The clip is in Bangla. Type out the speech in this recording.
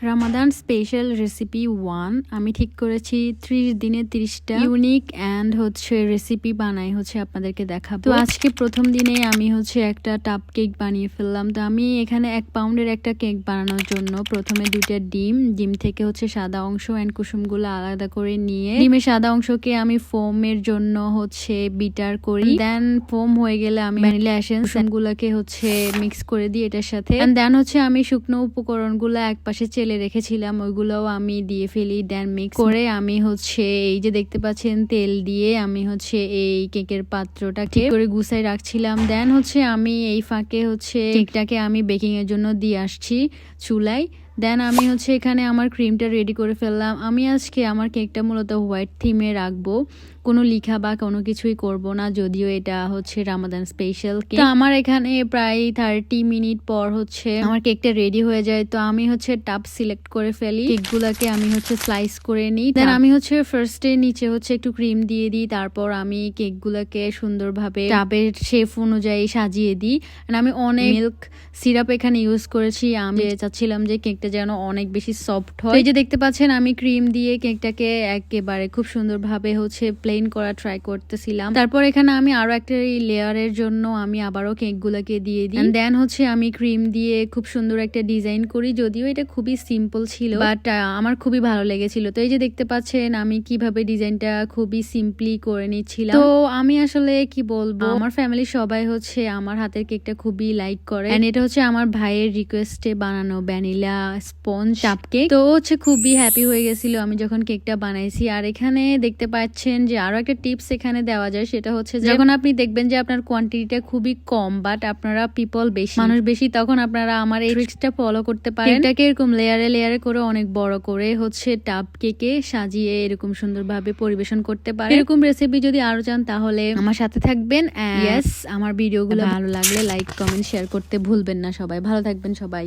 রামাদান স্পেশাল রেসিপি 1 আমি ঠিক করেছি 30 দিনে 30টা ইউনিক এন্ড রেসিপি বানাই আপনাদেরকে দেখাবো। তো আজকে প্রথম দিনে আমি একটা টাপ কেক বানিয়ে ফেললাম। তো আমি এখানে 1 পাউন্ডের একটা কেক বানানোর জন্য প্রথমে 2টা ডিম থেকে সাদা অংশ এন্ড কুসুমগুলো আলাদা করে নিয়ে ডিমের সাদা অংশকে আমি ফোমের জন্য বিটার করি। দেন ফোম হয়ে গেলে আমি ভ্যানিলা এসেন্স গুলাকে মিক্স করে দিই এটার সাথে। এন্ড দেন আমি শুকনো উপকরণগুলো একপাশে চেলে রেখেছিলাম, ওইগুলোও আমি দিয়ে ফেলি। দেন মিক্স করে আমি এই যে দেখতে পাচ্ছেন তেল দিয়ে আমি এই কেকের পাত্রটা ঠিক করে গুছাই রাখছিলাম। দেন আমি এই ফাঁকে কেকটাকে আমি বেকিং এর জন্য দিয়ে আসছি চুলায়। দেন আমি এখানে আমার ক্রিমটা রেডি করে ফেললাম। আমি আজকে আমার কেকটা মূলত হোয়াইট থিমে রাখবো, কোনো লিখা বা কোনো কিছুই করব না, যদিও এটা রামাদান স্পেশাল কেক। তো আমার এখানে প্রায় 30 মিনিট পর আমার কেকটা রেডি হয়ে যায়। তো আমি টাপ সিলেক্ট করে ফেলি, কেকগুলোকে আমি স্লাইস করে নিই। দেন আমি ফার্স্টে নিচে একটু ক্রিম দিয়ে দিই, তারপর আমি কেকগুলোকে সুন্দরভাবে টাপের শেপ অনুযায়ী সাজিয়ে দিই। আমি অনেক মিল্ক সিরাপ এখানে ইউজ করেছি। আমি চাচ্ছিলাম যে কেকটা যেন অনেক বেশি সফট হয়। এই যে দেখতে পাচ্ছেন আমি ক্রিম দিয়ে কেকটাকে একেবারে খুব সুন্দরভাবে প্লেন করা ট্রাই করতেছিলাম। তারপর এখানে আমি আরো একটা লেয়ারের জন্য আমি আবারও কেকগুলোকে দিয়ে দিই। দেন আমি ক্রিম দিয়ে খুব সুন্দর একটা ডিজাইন করি, যদিও এটা খুবই সিম্পল ছিল, বাট আমার খুবই ভালো লেগেছিল। তো এই যে দেখতে পাচ্ছেন আমি কিভাবে ডিজাইনটা খুবই সিম্পলি করে নিচ্ছিলাম। তো আমি আসলে কি বলবো, আমার ফ্যামিলি সবাই আমার হাতের কেকটা খুবই লাইক করে। এন্ড এটা আমার ভাইয়ের রিকোয়েস্টে বানানো ভ্যানিলা স্পঞ্জ কাপ কেক। তো খুবই হ্যাপি হয়ে গেছিল আমি যখন কেকটা বানাইছি। আর এখানে দেখতে পাচ্ছেন যে আরো একটা টিপস এখানে দেওয়া যায়, সেটা যখন আপনি দেখবেন যে আপনার কোয়ান্টিটিটা খুবই কম বাট আপনারা মানুষ বেশি, তখন আপনারা আমার এই ট্রিক্সটা ফলো করতে পারেন। এটাকে এরকম লেয়ারে লেয়ারে করে অনেক বড় করে টাপ কেকে সাজিয়ে এরকম সুন্দরভাবে পরিবেশন করতে পারেন। এরকম রেসিপি যদি আরো চান তাহলে আমার সাথে থাকবেন। ইয়েস, আমার ভিডিওগুলো ভালো লাগলে লাইক কমেন্ট শেয়ার করতে ভুলবেন না। সবাই ভালো থাকবেন সবাই।